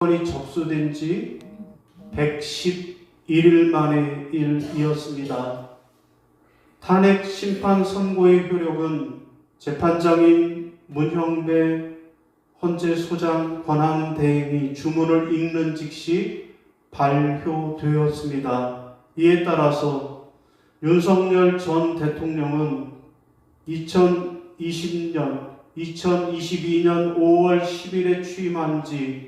이 접수된 지 111일 만의 일이었습니다. 탄핵 심판 선고의 효력은 재판장인 문형배 헌재 소장 권한대행이 주문을 읽는 즉시 발효되었습니다. 이에 따라서 윤석열 전 대통령은 2022년 5월 10일에 취임한 지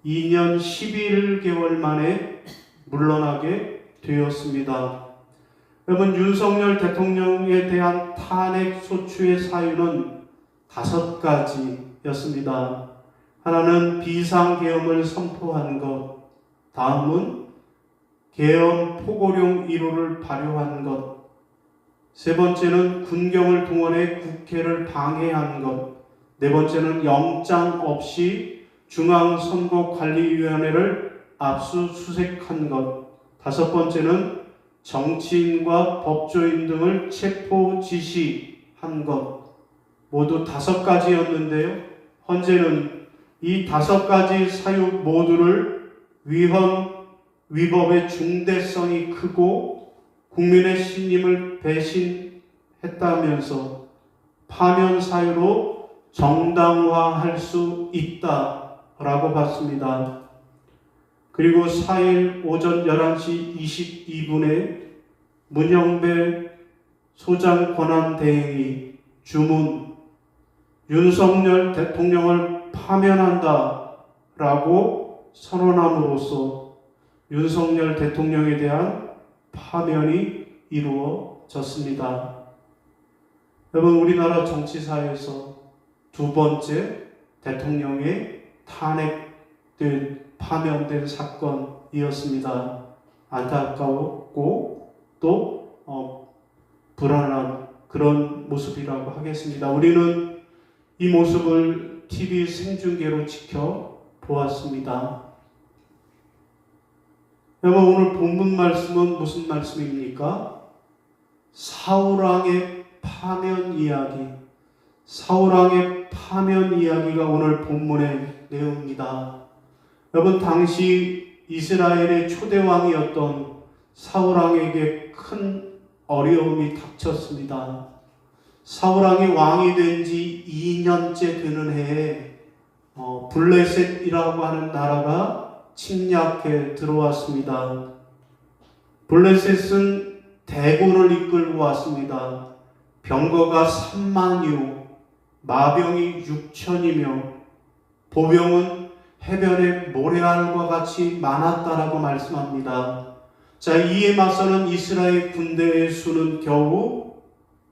2년 11개월 만에 물러나게 되었습니다. 여러분, 윤석열 대통령에 대한 탄핵 소추의 사유는 5가지였습니다. 하나는 비상계엄을 선포한 것, 다음은 계엄 포고령 1호를 발효한 것, 세 번째는 군경을 동원해 국회를 방해한 것, 네 번째는 영장 없이 중앙선거관리위원회를 압수수색한 것, 다섯 번째는 정치인과 법조인 등을 체포 지시한 것, 모두 5가지였는데요. 헌재는 이 5가지 사유 모두를 위법의 중대성이 크고 국민의 신임을 배신했다면서 파면 사유로 정당화할 수 있다라고 봤습니다. 그리고 4일 오전 11시 22분에 문형배 소장 권한대행이 주문 윤석열 대통령을 파면한다 라고 선언함으로써 윤석열 대통령에 대한 파면이 이루어졌습니다. 여러분, 우리나라 정치사에서 2번째 대통령의 탄핵된 파면된 사건이었습니다. 안타깝고 또 불안한 그런 모습이라고 하겠습니다. 우리는 이 모습을 TV 생중계로 지켜보았습니다. 여러분, 오늘 본문 말씀은 무슨 말씀입니까? 사울왕의 파면 이야기, 사울왕의 파면 이야기가 오늘 본문의 내용입니다. 여러분, 당시 이스라엘의 초대왕이었던 사울왕에게 큰 어려움이 닥쳤습니다. 사울왕이 왕이 된 지 2년째 되는 해에 블레셋이라고 하는 나라가 침략해 들어왔습니다. 블레셋은 대군을 이끌고 왔습니다. 병거가 3만여, 마병이 6천이며 보병은 해변의 모래알과 같이 많았다라고 말씀합니다. 자, 이에 맞서는 이스라엘 군대의 수는 겨우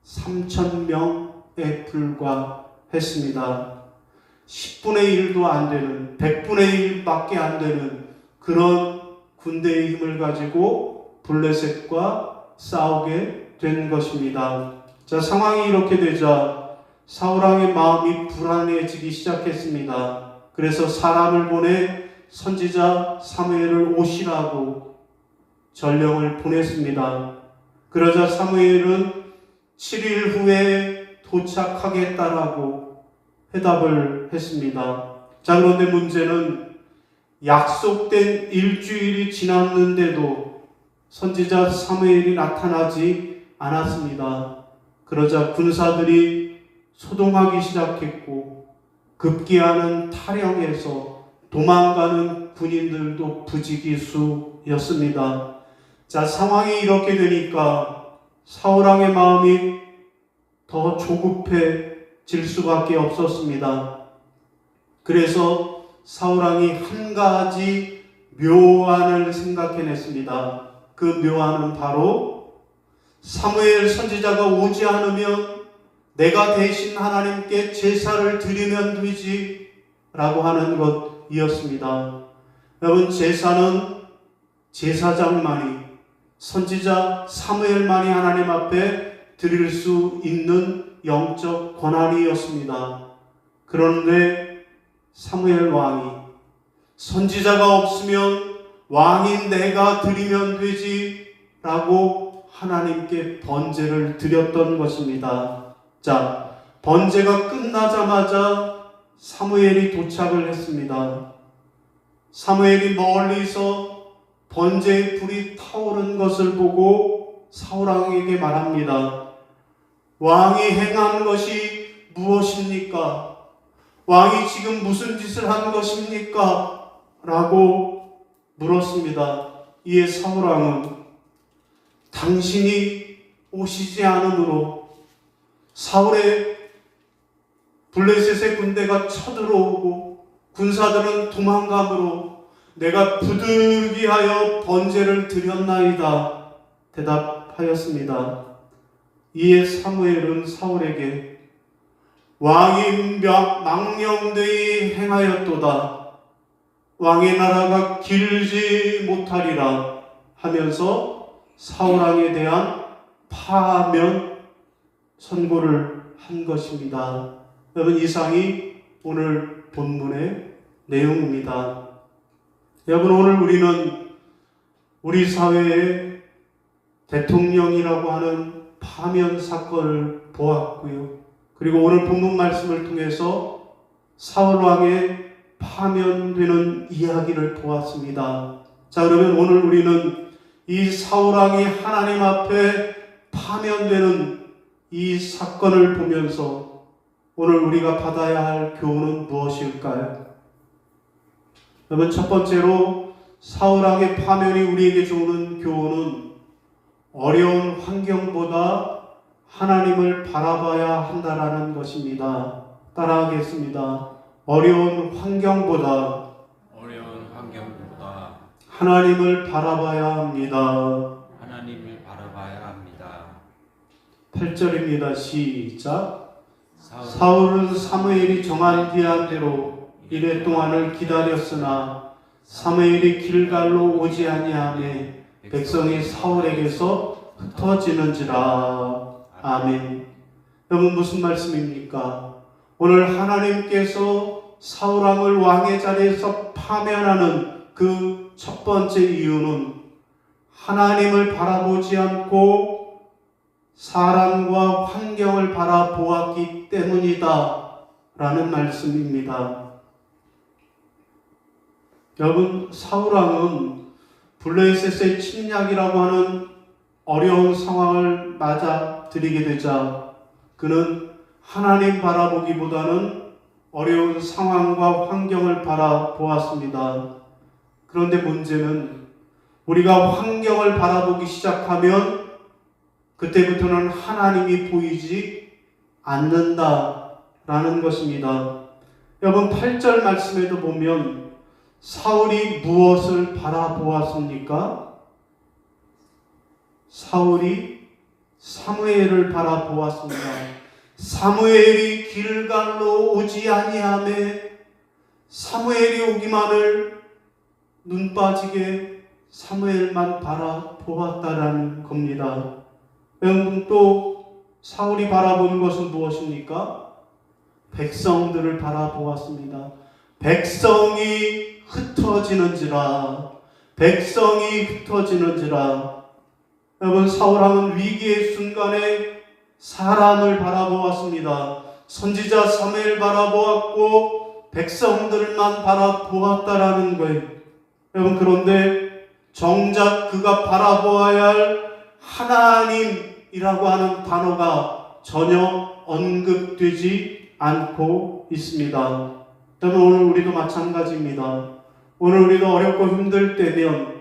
3,000명에 불과했습니다. 10분의 1도 안 되는, 100분의 1밖에 안 되는 그런 군대의 힘을 가지고 블레셋과 싸우게 된 것입니다. 자, 상황이 이렇게 되자 사울왕의 마음이 불안해지기 시작했습니다. 그래서 사람을 보내 선지자 사무엘을 오시라고 전령을 보냈습니다. 그러자 사무엘은 7일 후에 도착하겠다라고 해답을 했습니다. 자, 그런데 문제는 약속된 일주일이 지났는데도 선지자 사무엘이 나타나지 않았습니다. 그러자 군사들이 소동하기 시작했고 급기야는 타령해서 도망가는 군인들도 부지기수였습니다. 자, 상황이 이렇게 되니까 사울왕의 마음이 더 조급해질 수밖에 없었습니다. 그래서 사울왕이 한 가지 묘안을 생각해냈습니다. 그 묘안은 바로 사무엘 선지자가 오지 않으면 내가 대신 하나님께 제사를 드리면 되지 라고 하는 것이었습니다. 여러분, 제사는 제사장만이, 선지자 사무엘만이 하나님 앞에 드릴 수 있는 영적 권한이었습니다. 그런데 사무엘 왕이 선지자가 없으면 왕인 내가 드리면 되지 라고 하나님께 번제를 드렸던 것입니다. 자, 번제가 끝나자마자 사무엘이 도착을 했습니다. 사무엘이 멀리서 번제의 불이 타오른 것을 보고 사울왕에게 말합니다. 왕이 행한 것이 무엇입니까? 왕이 지금 무슨 짓을 한 것입니까? 라고 물었습니다. 이에 사울왕은 당신이 오시지 않으므로 사울의 블레셋의 군대가 쳐들어오고 군사들은 도망가므로 내가 부득이하여 번제를 드렸나이다 대답하였습니다. 이에 사무엘은 사울에게 왕이 망령되이 행하였도다. 왕의 나라가 길지 못하리라 하면서 사울왕에 대한 파면 선고를 한 것입니다. 여러분, 이상이 오늘 본문의 내용입니다. 여러분, 오늘 우리는 우리 사회의 대통령이라고 하는 파면 사건을 보았고요. 그리고 오늘 본문 말씀을 통해서 사울왕의 파면되는 이야기를 보았습니다. 자, 그러면 오늘 우리는 이 사울왕이 하나님 앞에 파면되는 이 사건을 보면서 오늘 우리가 받아야 할 교훈은 무엇일까요? 여러분, 첫 번째로 사울왕의 파면이 우리에게 주는 교훈은 어려운 환경보다 하나님을 바라봐야 한다라는 것입니다. 따라하겠습니다. 어려운 환경보다 하나님을 바라봐야 합니다. 하나님을 바라봐야 합니다. 8절입니다. 시작. 사울은 사무엘이 정한 기한대로 이래 동안을 기다렸으나 사무엘이 길갈로 오지 아니하매 백성이 사울에게서 흩어지는지라. 아멘. 여러분, 무슨 말씀입니까? 오늘 하나님께서 사울왕을 왕의 자리에서 파면하는 그 첫 번째 이유는 하나님을 바라보지 않고 사람과 환경을 바라보았기 때문이다 라는 말씀입니다. 여러분, 사울왕은 블레셋의 침략이라고 하는 어려운 상황을 맞아들이게 되자 그는 하나님 바라보기보다는 어려운 상황과 환경을 바라보았습니다. 그런데 문제는 우리가 환경을 바라보기 시작하면 그때부터는 하나님이 보이지 않는다라는 것입니다. 여러분, 8절 말씀에도 보면 사울이 무엇을 바라보았습니까? 사울이 사무엘을 바라보았습니다. 사무엘이 길갈로 오지 아니하매 사무엘이 오기만을 눈 빠지게 사무엘만 바라보았다라는 겁니다. 여러분, 또 사울이 바라보는 것은 무엇입니까? 백성들을 바라보았습니다. 백성이 흩어지는지라. 여러분, 사울왕은 위기의 순간에 사람을 바라보았습니다. 선지자 사무엘 바라보았고 백성들만 바라보았다라는 거예요. 여러분, 그런데 정작 그가 바라보아야 할 하나님이라고 하는 단어가 전혀 언급되지 않고 있습니다. 여러분, 오늘 우리도 마찬가지입니다. 오늘 우리도 어렵고 힘들 때면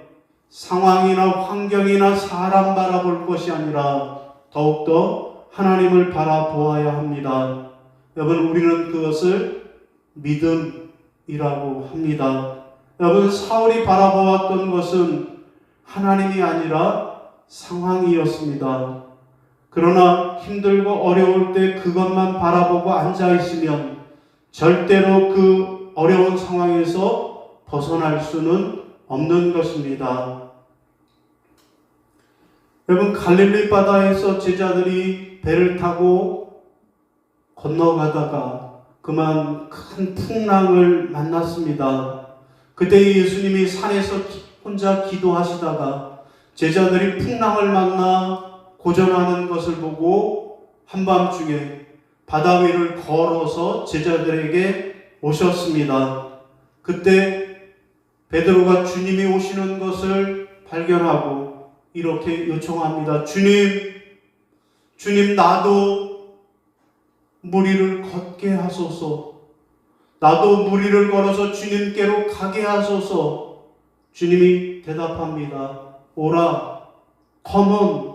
상황이나 환경이나 사람 바라볼 것이 아니라 더욱더 하나님을 바라보아야 합니다. 여러분, 우리는 그것을 믿음이라고 합니다. 여러분, 사울이 바라보았던 것은 하나님이 아니라 상황이었습니다. 그러나 힘들고 어려울 때 그것만 바라보고 앉아있으면 절대로 그 어려운 상황에서 벗어날 수는 없는 것입니다. 여러분, 갈릴리 바다에서 제자들이 배를 타고 건너가다가 그만 큰 풍랑을 만났습니다. 그때 예수님이 산에서 혼자 기도하시다가 제자들이 풍랑을 만나 고전하는 것을 보고 한밤중에 바다 위를 걸어서 제자들에게 오셨습니다. 그때 베드로가 주님이 오시는 것을 발견하고 이렇게 요청합니다. 주님 나도 무리를 걷게 하소서. 나도 무리를 걸어서 주님께로 가게 하소서. 주님이 대답합니다. 오라, come on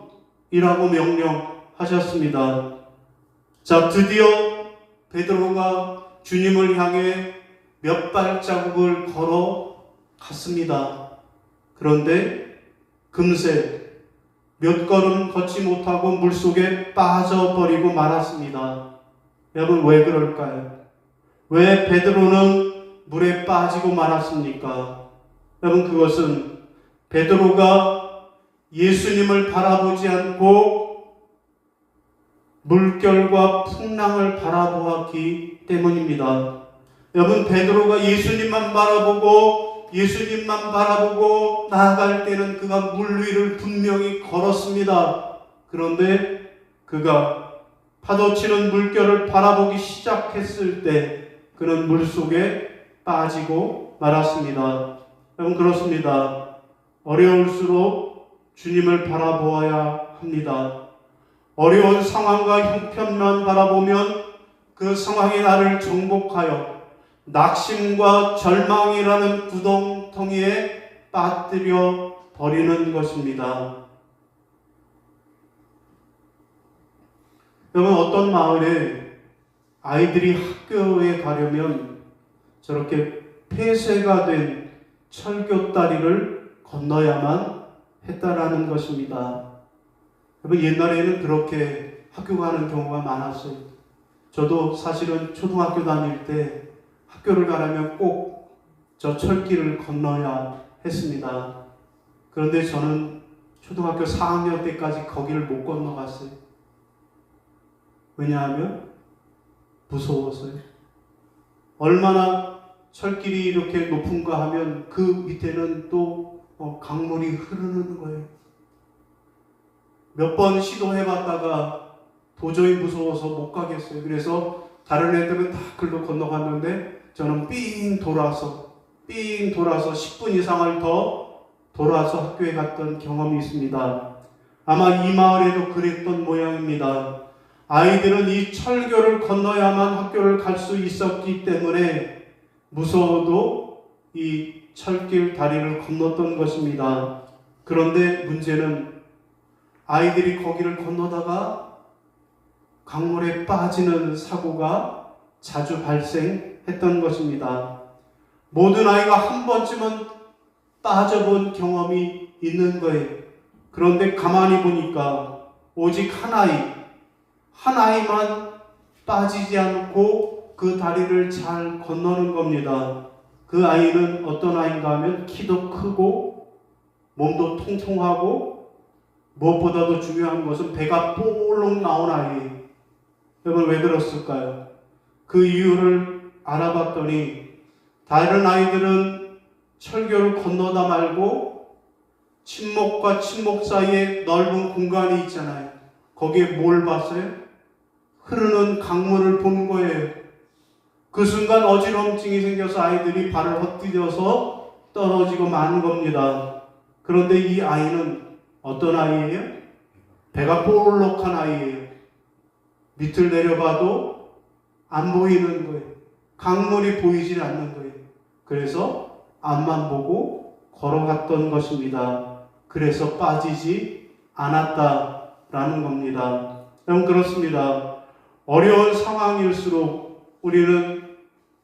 이라고 명령하셨습니다. 자, 드디어 베드로가 주님을 향해 몇 발자국을 걸어갔습니다. 그런데 금세 몇 걸음 걷지 못하고 물속에 빠져버리고 말았습니다. 여러분, 왜 그럴까요? 왜 베드로는 물에 빠지고 말았습니까? 여러분, 그것은 베드로가 예수님을 바라보지 않고 물결과 풍랑을 바라보았기 때문입니다. 여러분, 베드로가 예수님만 바라보고 나아갈 때는 그가 물 위를 분명히 걸었습니다. 그런데 그가 파도치는 물결을 바라보기 시작했을 때 그는 물속에 빠지고 말았습니다. 여러분, 그렇습니다. 어려울수록 주님을 바라보아야 합니다. 어려운 상황과 형편만 바라보면 그 상황이 나를 정복하여 낙심과 절망이라는 구덩텅이에 빠뜨려 버리는 것입니다. 여러분, 어떤 마을에 아이들이 학교에 가려면 저렇게 폐쇄가 된 철교다리를 건너야만 했다라는 것입니다. 여러분, 옛날에는 그렇게 학교 가는 경우가 많았어요. 저도 사실은 초등학교 다닐 때 학교를 가려면 꼭 저 철길을 건너야 했습니다. 그런데 저는 초등학교 4학년 때까지 거기를 못 건너갔어요. 왜냐하면 무서워서요. 얼마나 철길이 이렇게 높은가 하면 그 밑에는 또 강물이 흐르는 거예요. 몇 번 시도해봤다가 도저히 무서워서 못 가겠어요. 그래서 다른 애들은 다 글로 건너갔는데 저는 삥 돌아서 10분 이상을 더 돌아서 학교에 갔던 경험이 있습니다. 아마 이 마을에도 그랬던 모양입니다. 아이들은 이 철교를 건너야만 학교를 갈 수 있었기 때문에 무서워도 이 철길 다리를 건넜던 것입니다. 그런데 문제는 아이들이 거기를 건너다가 강물에 빠지는 사고가 자주 발생했던 것입니다. 모든 아이가 한 번쯤은 빠져본 경험이 있는 거예요. 그런데 가만히 보니까 오직 한 아이만 빠지지 않고 그 다리를 잘 건너는 겁니다. 그 아이는 어떤 아이인가 하면 키도 크고 몸도 통통하고 무엇보다도 중요한 것은 배가 볼록 나온 아이예요. 여러분, 왜 그랬을까요? 그 이유를 알아봤더니 다른 아이들은 철교를 건너다 말고 침목과 침목 사이에 넓은 공간이 있잖아요. 거기에 뭘 봤어요? 흐르는 강물을 본 거예요. 그 순간 어지럼증이 생겨서 아이들이 발을 헛디뎌서 떨어지고 만 겁니다. 그런데 이 아이는 어떤 아이예요? 배가 볼록한 아이예요. 밑을 내려봐도 안 보이는 거예요. 강물이 보이질 않는 거예요. 그래서 앞만 보고 걸어갔던 것입니다. 그래서 빠지지 않았다라는 겁니다. 여러분, 그렇습니다. 어려운 상황일수록 우리는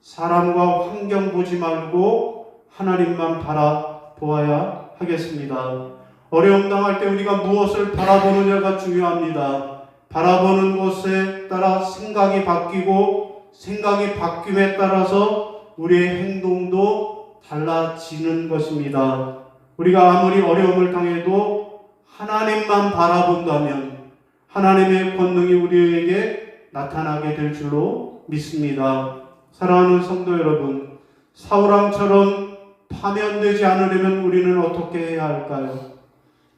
사람과 환경 보지 말고 하나님만 바라보아야 하겠습니다. 어려움 당할 때 우리가 무엇을 바라보느냐가 중요합니다. 바라보는 것에 따라 생각이 바뀌고 생각이 바뀜에 따라서 우리의 행동도 달라지는 것입니다. 우리가 아무리 어려움을 당해도 하나님만 바라본다면 하나님의 권능이 우리에게 나타나게 될 줄로 믿습니다. 사랑하는 성도 여러분, 사울왕처럼 파면되지 않으려면 우리는 어떻게 해야 할까요?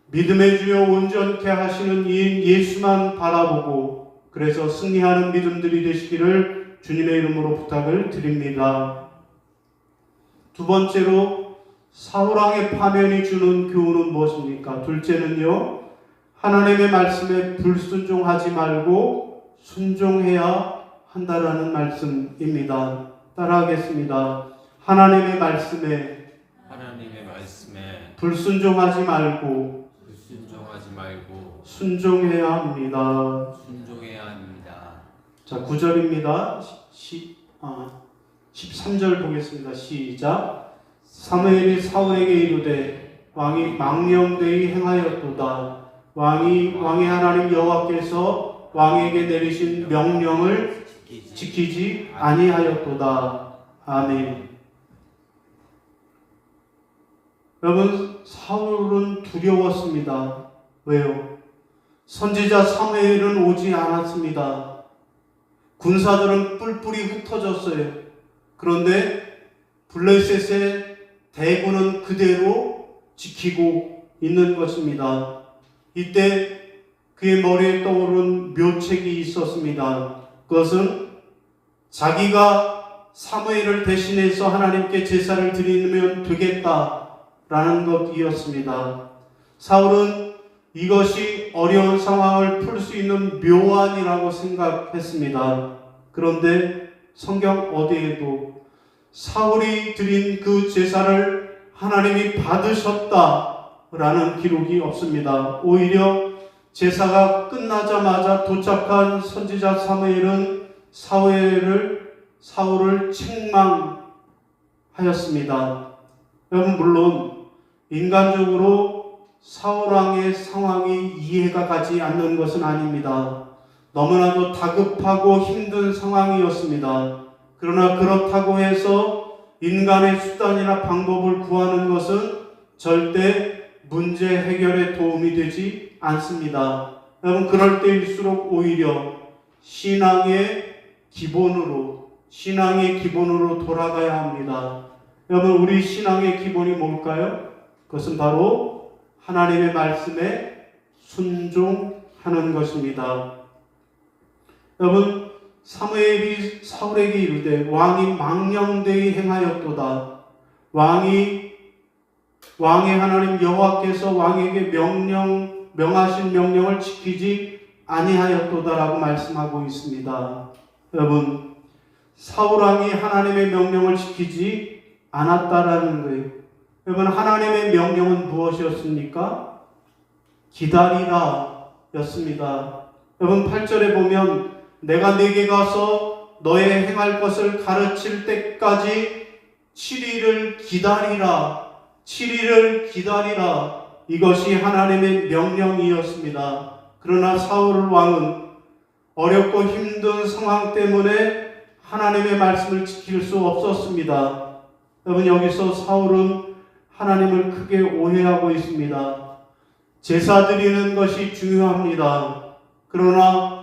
믿음의 주여 온전케 하시는 이 예수만 바라보고 그래서 승리하는 믿음들이 되시기를 주님의 이름으로 부탁을 드립니다. 두 번째로 사울왕의 파면이 주는 교훈은 무엇입니까? 둘째는요, 하나님의 말씀에 불순종하지 말고 순종해야 한다라는 말씀입니다. 따라하겠습니다. 하나님의 말씀에 불순종하지 말고 순종해야 합니다. 자, 9절입니다. 13절 보겠습니다. 시작. 사무엘이 사울에게 이르되 왕이 망령되이 행하였도다. 왕의 하나님 여호와께서 왕에게 내리신 명령을 지키지 아니하였도다. 아멘. 여러분, 사울은 두려웠습니다. 왜요? 선지자 사무엘은 오지 않았습니다. 군사들은 뿔뿔이 흩어졌어요. 그런데 블레셋의 대군은 그대로 지키고 있는 것입니다. 이때 그의 머리에 떠오른 묘책이 있었습니다. 그것은 자기가 사무엘을 대신해서 하나님께 제사를 드리면 되겠다라는 것이었습니다. 사울은 이것이 어려운 상황을 풀 수 있는 묘안이라고 생각했습니다. 그런데 성경 어디에도 사울이 드린 그 제사를 하나님이 받으셨다라는 기록이 없습니다. 오히려 제사가 끝나자마자 도착한 선지자 사무엘은 사울을 책망하였습니다. 여러분, 물론 인간적으로 사울왕의 상황이 이해가 가지 않는 것은 아닙니다. 너무나도 다급하고 힘든 상황이었습니다. 그러나 그렇다고 해서 인간의 수단이나 방법을 구하는 것은 절대 문제 해결에 도움이 되지 않습니다. 여러분, 그럴 때일수록 오히려 신앙의 기본으로 돌아가야 합니다. 여러분, 우리 신앙의 기본이 뭘까요? 그것은 바로 하나님의 말씀에 순종하는 것입니다. 여러분, 사무엘이 사울에게 이르되 왕이 망령되이 행하였도다. 왕의 하나님 여호와께서 왕에게 명하신 명령을 지키지 아니하였도다라고 말씀하고 있습니다. 여러분, 사울왕이 하나님의 명령을 지키지 않았다라는 거예요. 여러분, 하나님의 명령은 무엇이었습니까? 기다리라 였습니다. 여러분, 8절에 보면 내가 네게 가서 너의 행할 것을 가르칠 때까지 7일을 기다리라. 이것이 하나님의 명령이었습니다. 그러나 사울 왕은 어렵고 힘든 상황 때문에 하나님의 말씀을 지킬 수 없었습니다. 여러분, 여기서 사울은 하나님을 크게 오해하고 있습니다. 제사 드리는 것이 중요합니다. 그러나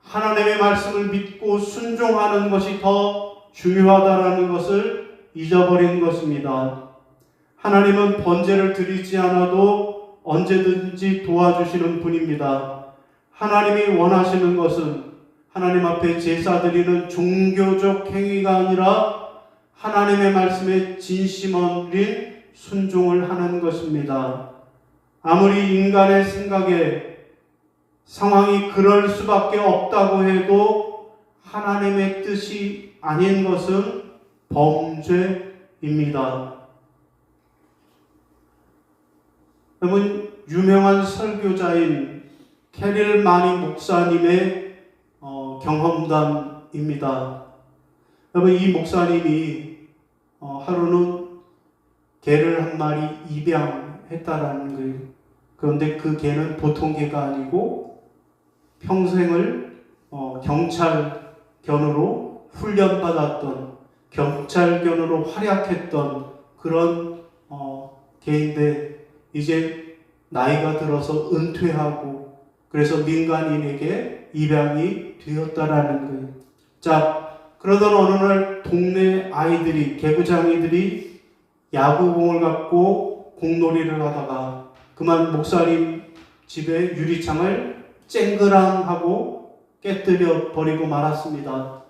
하나님의 말씀을 믿고 순종하는 것이 더 중요하다라는 것을 잊어버린 것입니다. 하나님은 번제를 드리지 않아도 언제든지 도와주시는 분입니다. 하나님이 원하시는 것은 하나님 앞에 제사 드리는 종교적 행위가 아니라 하나님의 말씀에 진심 어린 순종을 하는 것입니다. 아무리 인간의 생각에 상황이 그럴 수밖에 없다고 해도 하나님의 뜻이 아닌 것은 범죄입니다. 여러분, 유명한 설교자인 캐릴 마니 목사님의 경험담입니다. 여러분, 이 목사님이 하루는 개를 한 마리 입양했다라는 거예요. 그런데 그 개는 보통 개가 아니고 평생을 경찰견으로 훈련받았던, 경찰견으로 활약했던 그런 개인데 이제 나이가 들어서 은퇴하고 그래서 민간인에게 입양이 되었다라는 거예요. 자, 그러던 어느 날 동네 아이들이, 개구장이들이 야구공을 갖고 공놀이를 하다가 그만 목사님 집에 유리창을 쨍그랑하고 깨뜨려 버리고 말았습니다.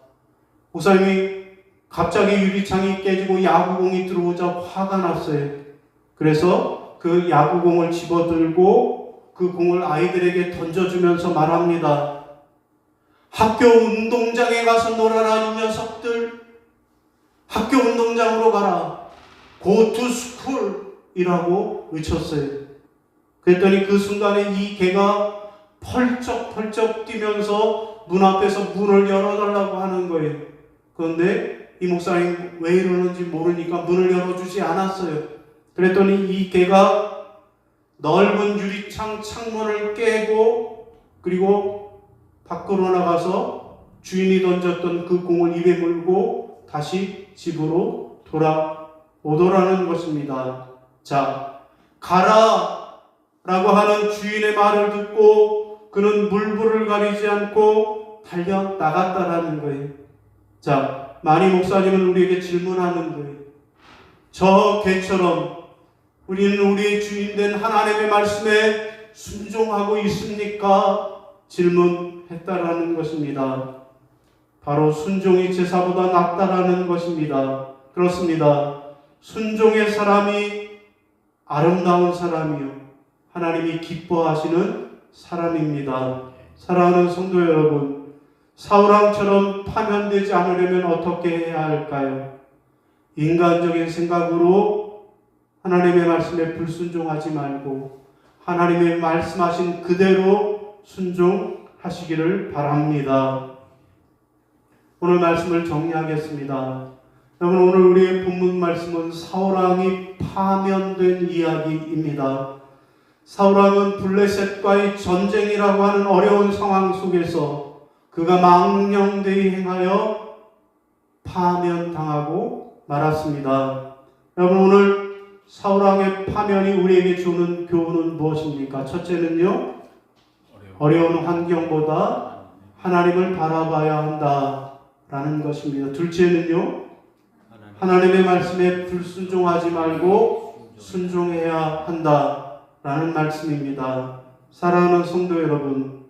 목사님이 갑자기 유리창이 깨지고 야구공이 들어오자 화가 났어요. 그래서 그 야구공을 집어들고 그 공을 아이들에게 던져주면서 말합니다. 학교 운동장에 가서 놀아라 이 녀석들. 학교 운동장으로 가라. Go to school 이라고 외쳤어요. 그랬더니 그 순간에 이 개가 펄쩍펄쩍 뛰면서 문 앞에서 문을 열어달라고 하는 거예요. 그런데 이 목사님 왜 이러는지 모르니까 문을 열어주지 않았어요. 그랬더니 이 개가 넓은 유리창 창문을 깨고 그리고 밖으로 나가서 주인이 던졌던 그 공을 입에 물고 다시 집으로 돌아오더라는 것입니다. 자, 가라 라고 하는 주인의 말을 듣고 그는 물불을 가리지 않고 달려 나갔다라는 거예요. 자, 마니 목사님은 우리에게 질문하는 거예요. 저 개처럼 우리는 우리의 주인된 하나님의 말씀에 순종하고 있습니까? 질문했다라는 것입니다. 바로 순종이 제사보다 낫다라는 것입니다. 그렇습니다. 순종의 사람이 아름다운 사람이요 하나님이 기뻐하시는 사람입니다. 사랑하는 성도 여러분, 사울왕처럼 파면되지 않으려면 어떻게 해야 할까요? 인간적인 생각으로 하나님의 말씀에 불순종하지 말고 하나님의 말씀하신 그대로 순종하시기를 바랍니다. 오늘 말씀을 정리하겠습니다. 여러분, 오늘 우리의 본문 말씀은 사울왕이 파면된 이야기입니다. 사울왕은 블레셋과의 전쟁이라고 하는 어려운 상황 속에서 그가 망령되이 행하여 파면당하고 말았습니다. 여러분, 오늘 사울왕의 파면이 우리에게 주는 교훈은 무엇입니까? 첫째는요, 어려운 환경보다 하나님을 바라봐야 한다라는 것입니다. 둘째는요, 하나님의 말씀에 불순종하지 말고 순종해야 한다라는 말씀입니다. 사랑하는 성도 여러분,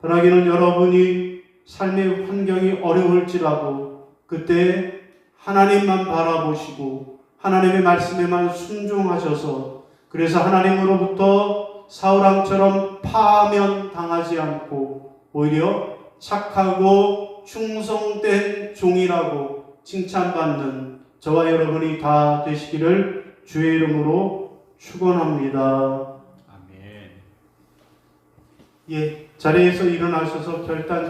바라기는 여러분이 삶의 환경이 어려울지라도 그때 하나님만 바라보시고 하나님의 말씀에만 순종하셔서 그래서 하나님으로부터 사울왕처럼 파면당하지 않고 오히려 착하고 충성된 종이라고 칭찬받는 저와 여러분이 다 되시기를 주의 이름으로 축원합니다. 아멘. 예, 자리에서 일어나셔서 결단